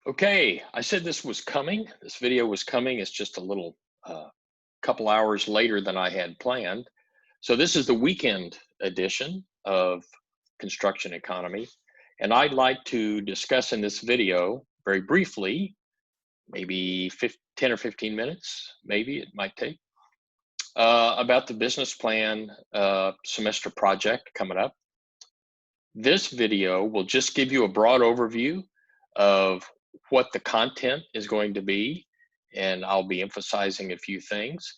Okay, I said this was coming. This video was coming. It's just a little couple hours later than I had planned. So this is the weekend edition of Construction Economy, and I'd like to discuss in this video very briefly, maybe 10 or 15 minutes, maybe it might take, about the business plan semester project coming up. This video will just give you a broad overview of what the content is going to be, and I'll be emphasizing a few things.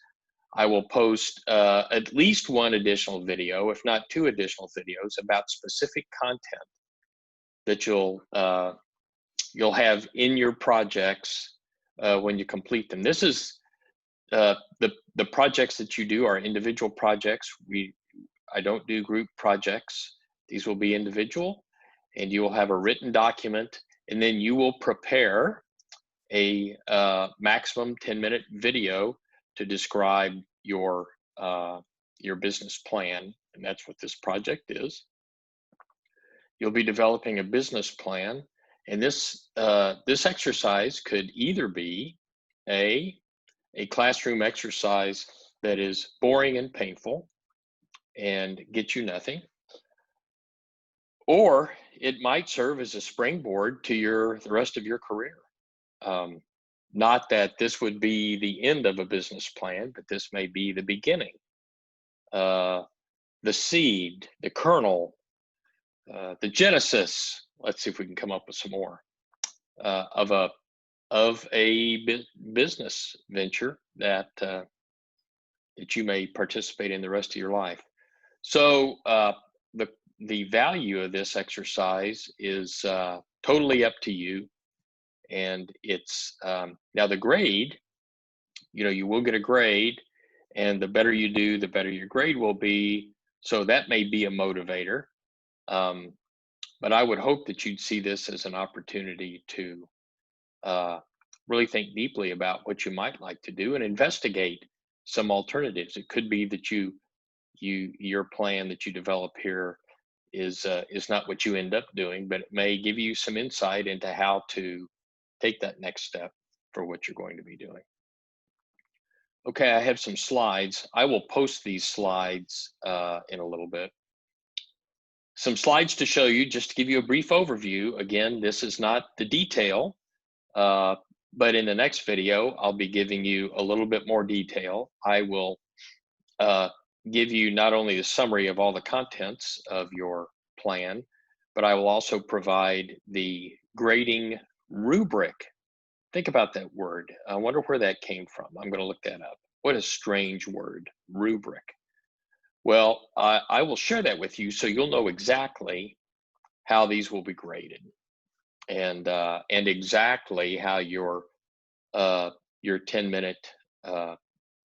I will post at least one additional video, if not two additional videos, about specific content that you'll have in your projects when you complete them. This is the projects that you do are individual projects. I don't do group projects. These will be individual, and you will have a written document, and then you will prepare a maximum 10-minute video to describe your business plan, and that's what this project is. You'll be developing a business plan, and this exercise could either be a classroom exercise that is boring and painful and get you nothing, or it might serve as a springboard to the rest of your career. Not that this would be the end of a business plan, but this may be the beginning, the seed, the kernel, the genesis. Let's see if we can come up with some more of a business venture that you may participate in the rest of your life. So the value of this exercise is totally up to you. And it's now the grade, you will get a grade, and the better you do, the better your grade will be. So that may be a motivator. But I would hope that you'd see this as an opportunity to really think deeply about what you might like to do and investigate some alternatives. It could be that your plan that you develop here is not what you end up doing, but it may give you some insight into how to take that next step for what you're going to be doing. Okay, I have some slides. I will post these slides in a little bit. Some slides to show you, just to give you a brief overview. Again, this is not the detail, but in the next video, I'll be giving you a little bit more detail. I will give you not only the summary of all the contents of your plan, but I will also provide the grading rubric. Think about that word. I wonder where that came from. I'm going to look that up. What a strange word, rubric. Well, I will share that with you so you'll know exactly how these will be graded, and exactly how your 10-minute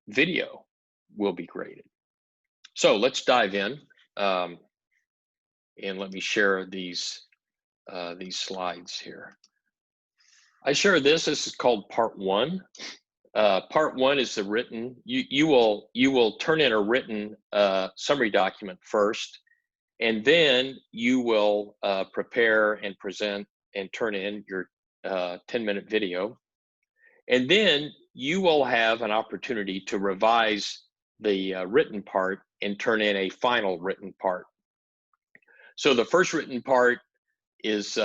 video will be graded. So let's dive in, and let me share these slides here. I share this. This is called part one. Part one is the written. You will turn in a written summary document first, and then you will prepare and present and turn in your 10-minute video, and then you will have an opportunity to revise the written part and turn in a final written part. So the first written part is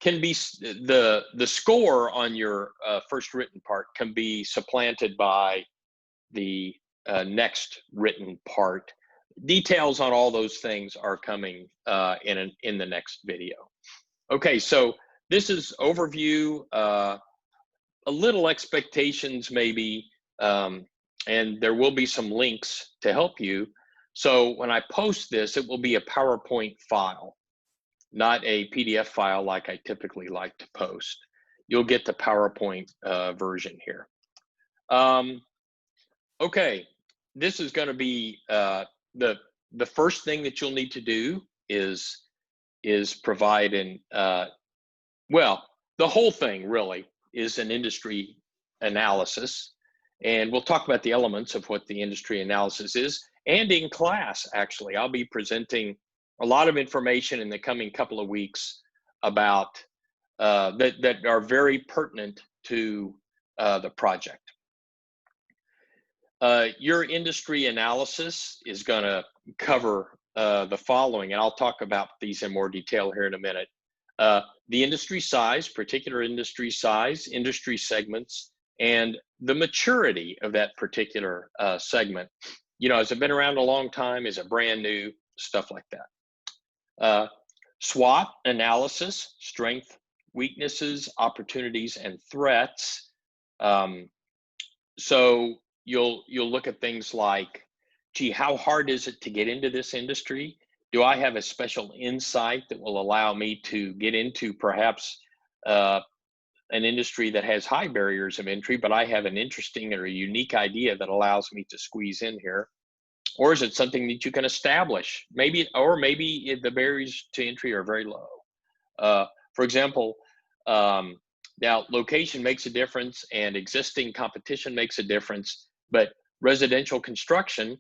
can be the score on your first written part can be supplanted by the next written part. Details on all those things are coming in the next video. Okay, so this is overview, a little expectations maybe, and there will be some links to help you. So when I post this, it will be a PowerPoint file, not a PDF file like I typically like to post. You'll get the PowerPoint version here. Okay, this is going to be the first thing that you'll need to do is provide well, the whole thing really is an industry analysis, and we'll talk about the elements of what the industry analysis is. And in class, actually, I'll be presenting a lot of information in the coming couple of weeks about that are very pertinent to the project. Your industry analysis is going to cover the following, and I'll talk about these in more detail here in a minute. The industry size, particular industry size, industry segments, and the maturity of that particular segment. You know, has it been around a long time? Is it brand new? Stuff like that. SWOT analysis, strength, weaknesses, opportunities, and threats. So you'll look at things like, gee, how hard is it to get into this industry? Do I have a special insight that will allow me to get into perhaps an industry that has high barriers of entry, but I have an interesting or a unique idea that allows me to squeeze in here? Or is it something that you can establish? Maybe the barriers to entry are very low. For example, now location makes a difference and existing competition makes a difference, but residential construction,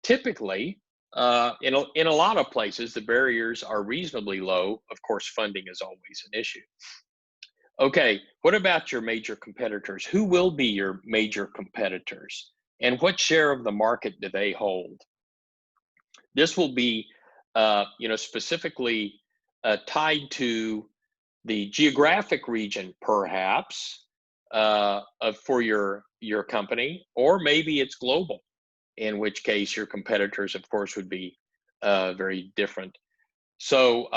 typically, in a lot of places, the barriers are reasonably low. Of course, funding is always an issue. Okay, what about your major competitors? Who will be your major competitors? And what share of the market do they hold? This will be, specifically tied to the geographic region, perhaps, for your company, or maybe it's global, in which case your competitors, of course, would be very different. So,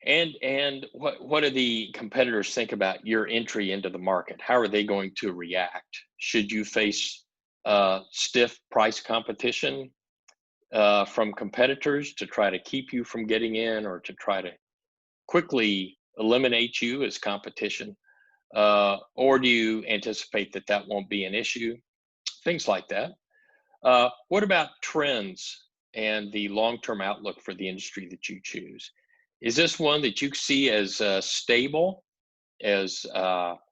and what do the competitors think about your entry into the market? How are they going to react? Should you face stiff price competition from competitors to try to keep you from getting in, or to try to quickly eliminate you as competition? Or do you anticipate that that won't be an issue? Things like that. What about trends and the long-term outlook for the industry that you choose? Is this one that you see as stable, as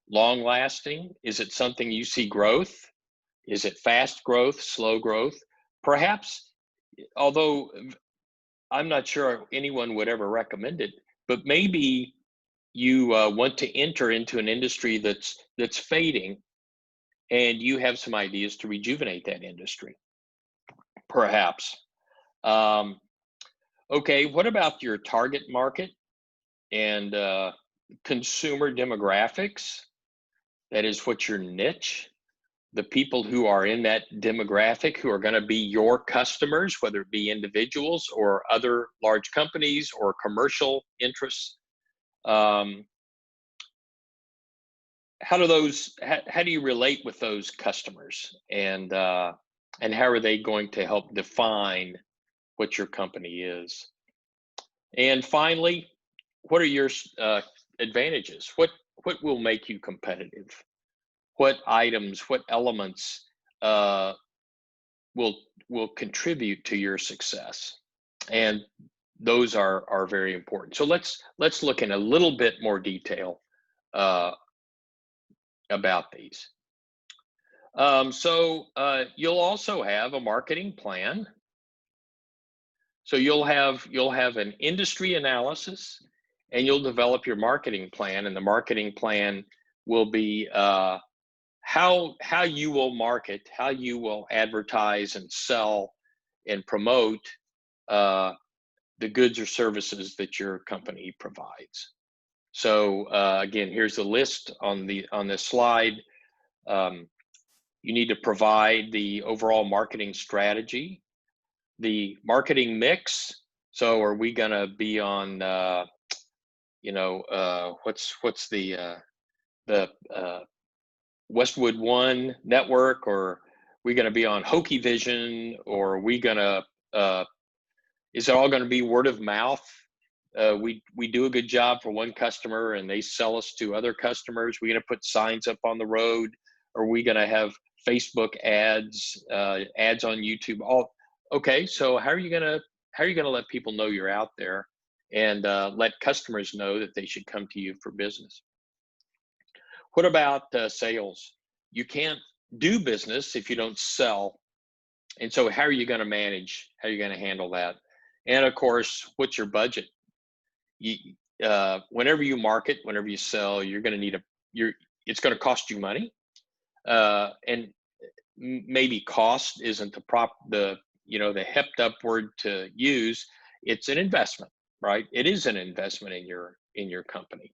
long-lasting? Is it something you see growth? Is it fast growth, slow growth? Perhaps, although I'm not sure anyone would ever recommend it, but maybe you want to enter into an industry that's fading, and you have some ideas to rejuvenate that industry, perhaps. Okay, what about your target market and consumer demographics? That is, what's your niche? The people who are in that demographic, who are going to be your customers, whether it be individuals or other large companies or commercial interests. How do you relate with those customers, and how are they going to help define what your company is? And finally, what are your advantages? What will make you competitive? What items, what elements will contribute to your success? And those are very important. So let's look in a little bit more detail about these. You'll also have a marketing plan. So you'll have an industry analysis, and you'll develop your marketing plan, and the marketing plan will be how you will market, how you will advertise and sell and promote the goods or services that your company provides. So again, here's the list on this slide. You need to provide the overall marketing strategy, the marketing mix. So are we going to be on, what's the Westwood One network, or are we going to be on Hokey Vision, or are we going to, is it all going to be word of mouth? We do a good job for one customer and they sell us to other customers. We're going to put signs up on the road, or are we going to have Facebook ads, ads on YouTube? Okay, so how are you going to let people know you're out there, and let customers know that they should come to you for business? What about sales? You can't do business if you don't sell. And so how are you going to manage? How are you going to handle that? And of course, what's your budget? whenever you market, whenever you sell, you're going to need it's going to cost you money. And maybe cost isn't the hepped up word to use. It's an investment, right? It is an investment in your company.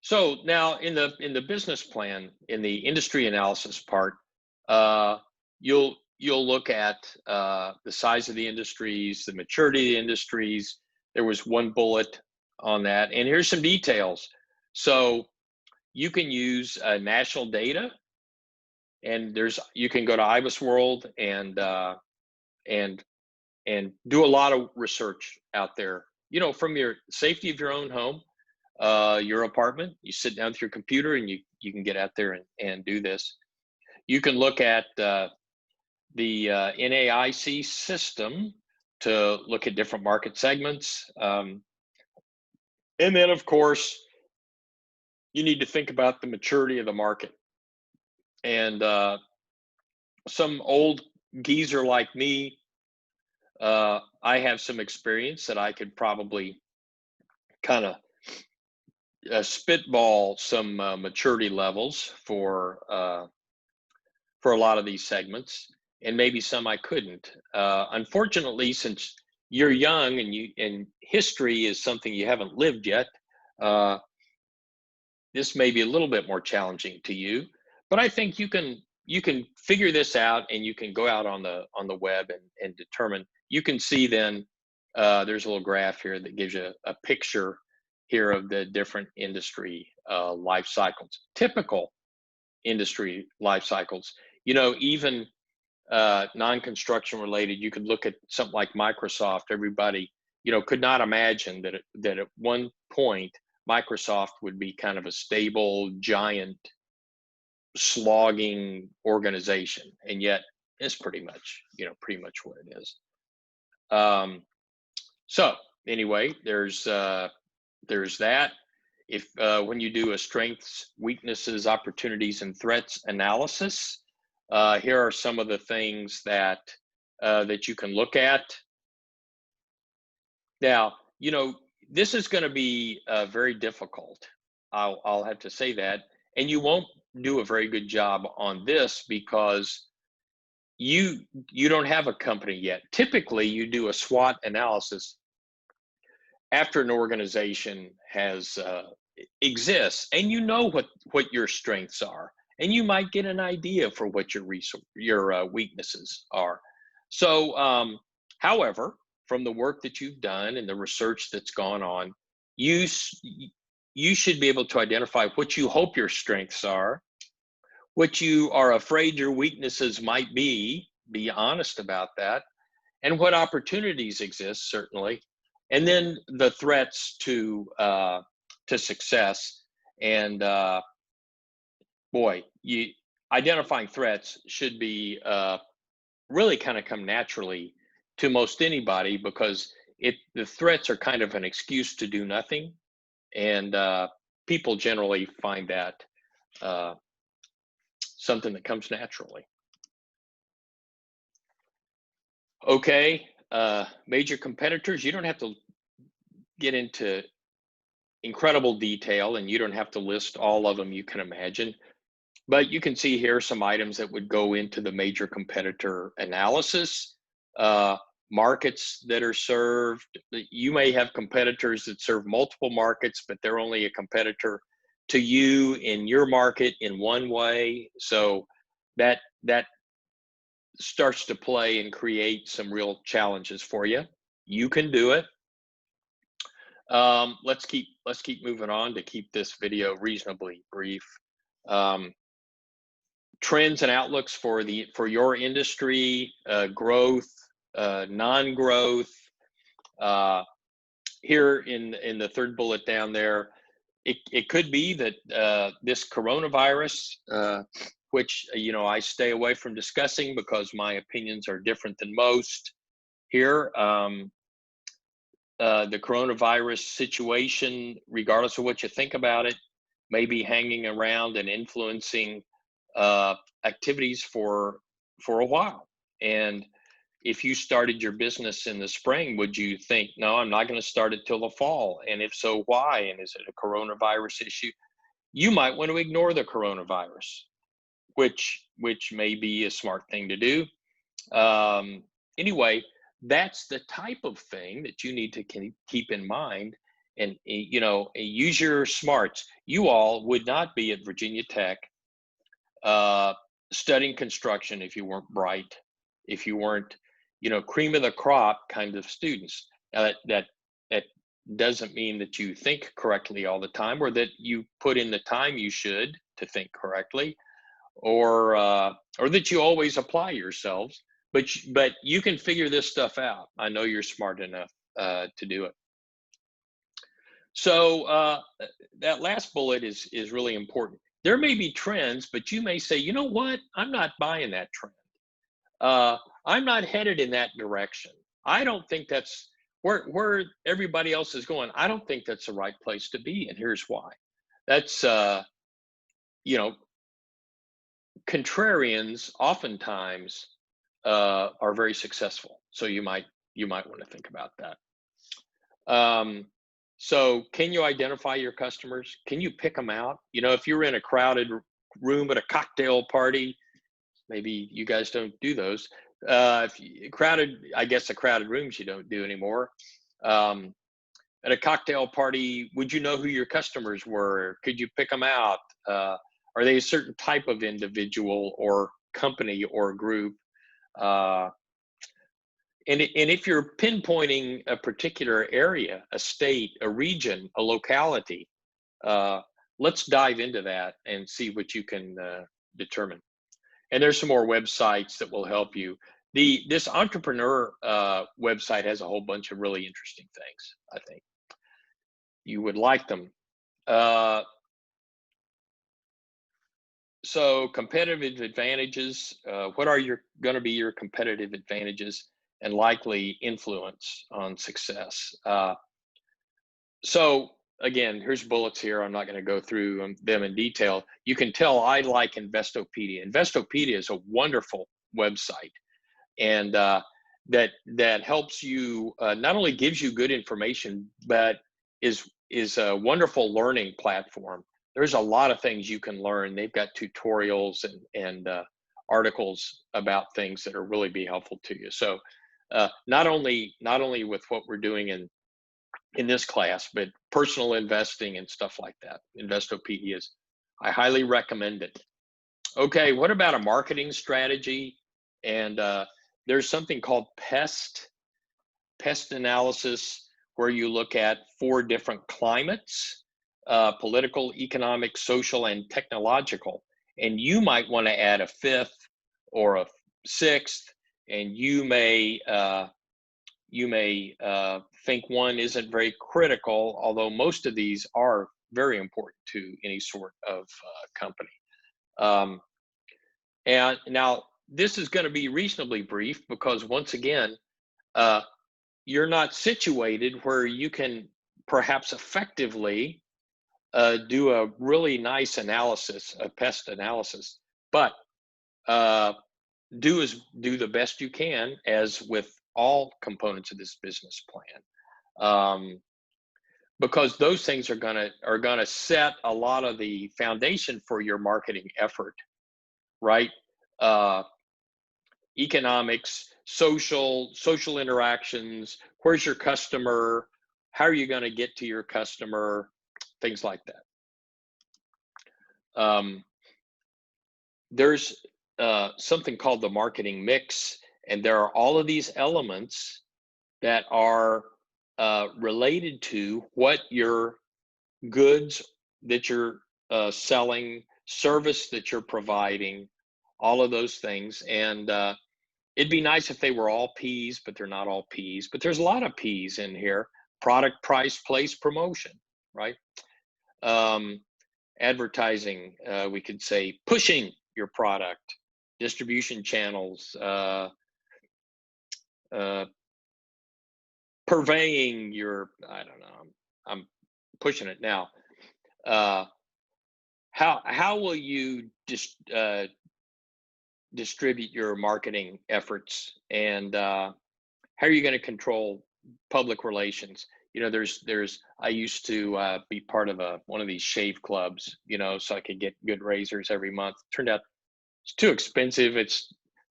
So now in the business plan, in the industry analysis part, you'll look at the size of the industries, the maturity of the industries. There was one bullet on that, and here's some details. So you can use national data, and you can go to IBISWorld and do a lot of research out there. From your safety of your own home, your apartment, you sit down with your computer and you can get out there and do this. You can look at the NAIC system to look at different market segments. And then, of course, you need to think about the maturity of the market. And some old geezer like me, I have some experience that I could probably kind of spitball some maturity levels for a lot of these segments, and maybe some I couldn't. Unfortunately, since you're young and history is something you haven't lived yet, this may be a little bit more challenging to you. But I think you can figure this out, and you can go out on the web and determine. You can see then there's a little graph here that gives you a picture here of the different industry life cycles, typical industry life cycles. Even non-construction related, you could look at something like Microsoft. Everybody, could not imagine that at one point Microsoft would be kind of a stable, giant, slogging organization, and yet it's pretty much what it is. So anyway, there's that. If when you do a strengths, weaknesses, opportunities, and threats analysis, here are some of the things that you can look at. Now, this is going to be very difficult. I'll have to say that, and you won't do a very good job on this because you don't have a company yet. Typically, you do a SWOT analysis after an organization exists, and what your strengths are, and you might get an idea for what your weaknesses are. So, however, from the work that you've done and the research that's gone on, you should be able to identify what you hope your strengths are, what you are afraid your weaknesses might be honest about that, and what opportunities exist, certainly, and then the threats to success. And identifying threats should be really kind of come naturally to most anybody, because the threats are kind of an excuse to do nothing, and people generally find that something that comes naturally. Okay, major competitors, you don't have to get into incredible detail, and you don't have to list all of them you can imagine, but you can see here some items that would go into the major competitor analysis. Markets that are served. You may have competitors that serve multiple markets, but they're only a competitor to you in your market in one way. So that starts to play and create some real challenges for you. You can do it. Let's keep moving on to keep this video reasonably brief. Trends and outlooks for your industry, growth, non-growth. Here in the third bullet down there, it could be that this coronavirus, which I stay away from discussing because my opinions are different than most here. The coronavirus situation, regardless of what you think about it, may be hanging around and influencing activities for a while. And if you started your business in the spring, would you think, no, I'm not going to start it till the fall? And if so, why? And is it a coronavirus issue? You might want to ignore the coronavirus, which may be a smart thing to do. Anyway, that's the type of thing that you need to keep in mind, and use your smarts. You all would not be at Virginia Tech uh, studying construction if you weren't bright, if you weren't, cream of the crop kind of students. Now that doesn't mean that you think correctly all the time, or that you put in the time you should to think correctly, or that you always apply yourselves. But you can figure this stuff out. I know you're smart enough to do it. So that last bullet is really important. There may be trends, but you may say, you know what? I'm not buying that trend. I'm not headed in that direction. I don't think that's where everybody else is going. I don't think that's the right place to be, and here's why. That's contrarians oftentimes are very successful. So you might want to think about that. So can you identify your customers? Can you pick them out? If you're in a crowded room at a cocktail party, maybe you guys don't do those. I guess the crowded rooms you don't do anymore. At a cocktail party, would you know who your customers were? Could you pick them out? Are they a certain type of individual or company or group? And if you're pinpointing a particular area, a state, a region, a locality, let's dive into that and see what you can determine. And there's some more websites that will help you. This entrepreneur website has a whole bunch of really interesting things. I think you would like them. So competitive advantages. What are going to be your competitive advantages and likely influence on success? So again, here's bullets here. I'm not going to go through them in detail. You can tell I like Investopedia. Investopedia is a wonderful website, and that helps you, not only gives you good information, but is a wonderful learning platform. There's a lot of things you can learn. They've got tutorials and articles about things that are really be helpful to you. So not only with what we're doing in this class, but personal investing and stuff like that. Investopedia I highly recommend it. Okay, what about a marketing strategy? And there's something called pest analysis, where you look at 4 different climates, political, economic, social, and technological. And you might want to add a 5th or a 6th, and you may think one isn't very critical, although most of these are very important to any sort of company. And now this is going to be reasonably brief, because once again, you're not situated where you can perhaps effectively do a really nice analysis, a pest analysis, but do the best you can, as with all components of this business plan, because those things are gonna set a lot of the foundation for your marketing effort, right? Economics, social interactions. Where's your customer? How are you going to get to your customer? Things like that. There's something called the marketing mix, and there are all of these elements that are related to what your goods that you're selling, service that you're providing, all of those things. And it'd be nice if they were all P's, but they're not all P's. But there's a lot of P's in here: product, price, place, promotion, right? Advertising, we could say pushing your product, distribution channels, purveying your, I don't know, I'm pushing it now. How will you just distribute your marketing efforts, and how are you going to control public relations? I used to be part of one of these shave clubs, so I could get good razors every month. Turned out it's too expensive.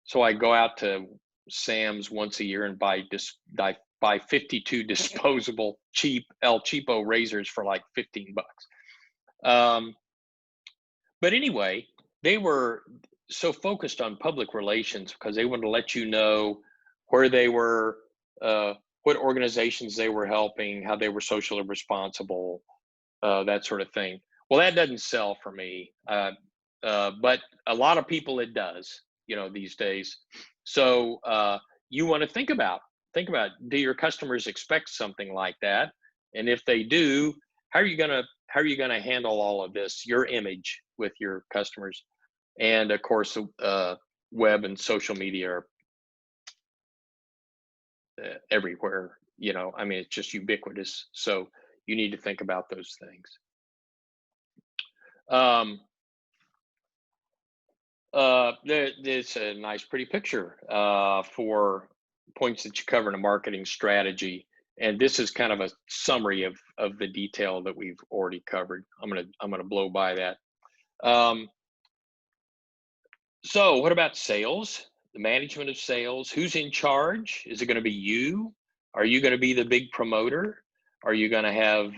So I go out to Sam's once a year and buy 52 disposable cheap El Cheapo razors for like $15. But anyway, they were so focused on public relations because they wanted to let you know where they were, what organizations they were helping, how they were socially responsible, that sort of thing. Well, that doesn't sell for me, but a lot of people it does, these days. So you want to think about, do your customers expect something like that? And if they do, how are you gonna handle all of this, your image with your customers? And of course, web and social media are everywhere. I mean, it's just ubiquitous. So you need to think about those things. There's a nice, pretty picture for points that you cover in a marketing strategy, and this is kind of a summary of the detail that we've already covered. I'm gonna blow by that. So, what about sales? The management of sales. Who's in charge? Is it going to be you? Are you going to be the big promoter? Are you going to have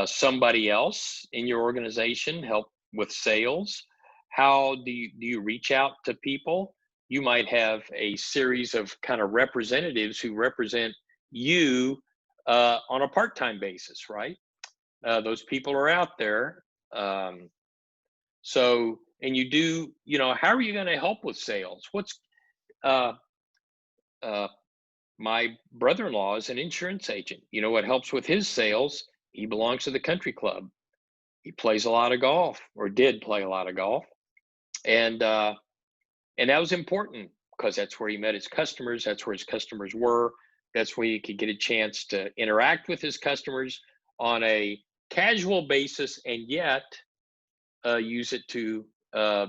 somebody else in your organization help with sales? How do you reach out to people? You might have a series of kind of representatives who represent you on a part-time basis, right? Those people are out there. So, and how are you going to help with sales? Uh, uh, my brother-in-law is an insurance agent. You know what helps with his sales? He belongs to the country club. He plays a lot of golf, or did play a lot of golf, and that was important because that's where he met his customers. That's where his customers were. That's where he could get a chance to interact with his customers on a casual basis, and yet use it to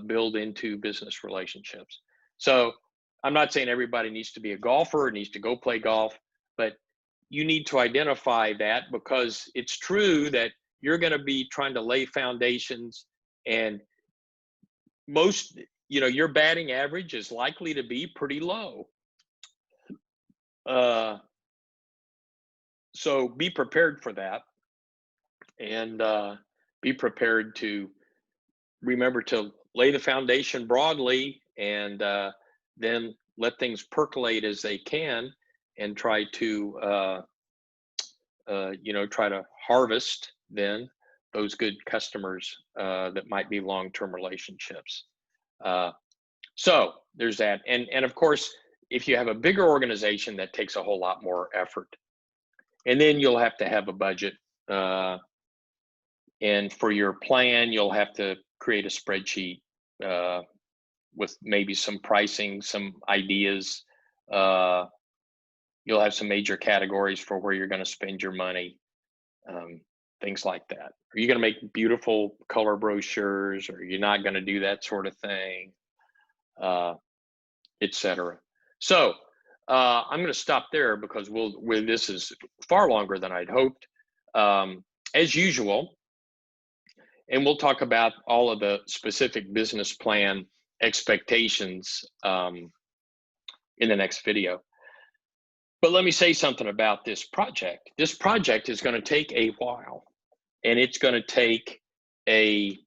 build into business relationships. So I'm not saying everybody needs to be a golfer or needs to go play golf, but you need to identify that, because it's true that you're going to be trying to lay foundations, and your batting average is likely to be pretty low. So be prepared for that, and be prepared to remember to lay the foundation broadly, and then let things percolate as they can, and try to try to harvest then those good customers that might be long-term relationships. So there's that, and of course, if you have a bigger organization, that takes a whole lot more effort, and then you'll have to have a budget, and for your plan, you'll have to create a spreadsheet with maybe some pricing, some ideas. You'll have some major categories for where you're going to spend your money, things like that. Are you going to make beautiful color brochures, or are you not going to do that sort of thing, etc. So I'm going to stop there, because this is far longer than I'd hoped, as usual. And we'll talk about all of the specific business plan expectations in the next video. But let me say something about this project. This project is going to take a while, and it's going to take a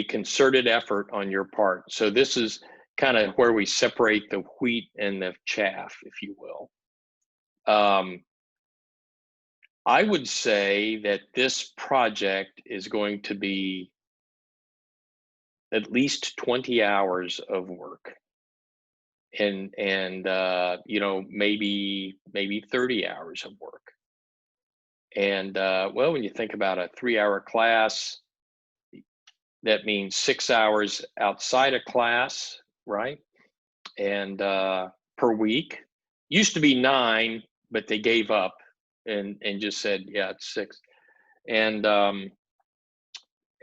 concerted effort on your part. So this is kind of where we separate the wheat and the chaff, if you will. I would say that this project is going to be at least 20 hours of work, and maybe 30 hours of work. And well, when you think about a 3-hour class, that means 6 hours outside of class, right? And per week. Used to be 9, but they gave up and just said, yeah, it's 6. And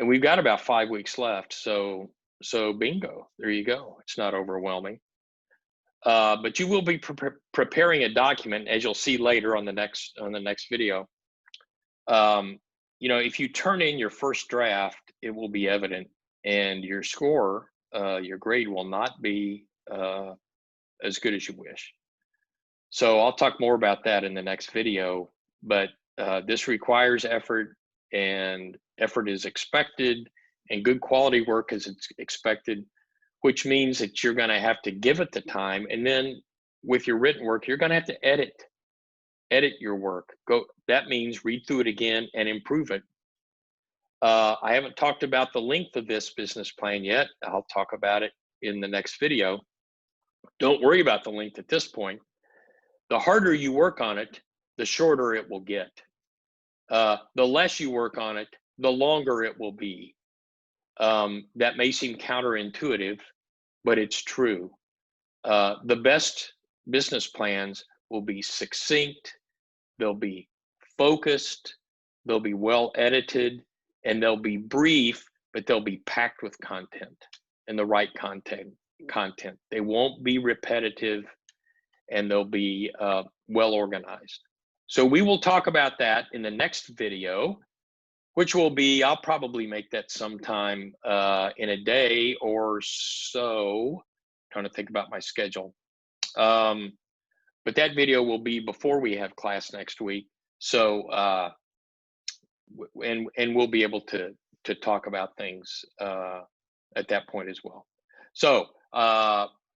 we've got about 5 weeks left. So So bingo, there you go. It's not overwhelming. But you will be preparing a document, as you'll see later on the next video. You know, if you turn in your first draft, it will be evident, and your score, your grade will not be as good as you wish. So I'll talk more about that in the next video, but this requires effort, and effort is expected, and good quality work is expected, which means that you're going to have to give it the time. And then with your written work, you're going to have to edit your work. That means read through it again and improve it. I haven't talked about the length of this business plan yet. I'll talk about it in the next video. Don't worry about the length at this point. The harder you work on it, the shorter it will get. The less you work on it, the longer it will be. That may seem counterintuitive, but it's true. The best business plans will be succinct, they'll be focused, they'll be well edited, and they'll be brief, but they'll be packed with content, and the right content. They won't be repetitive, and they'll be well organized. So we will talk about that in the next video, which will be, I'll probably make that sometime in a day or so. I'm trying to think about my schedule. But that video will be before we have class next week. So, and we'll be able to talk about things at that point as well. So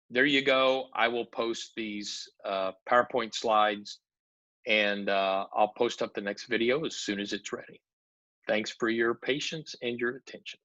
there you go. I will post these PowerPoint slides, and I'll post up the next video as soon as it's ready. Thanks for your patience and your attention.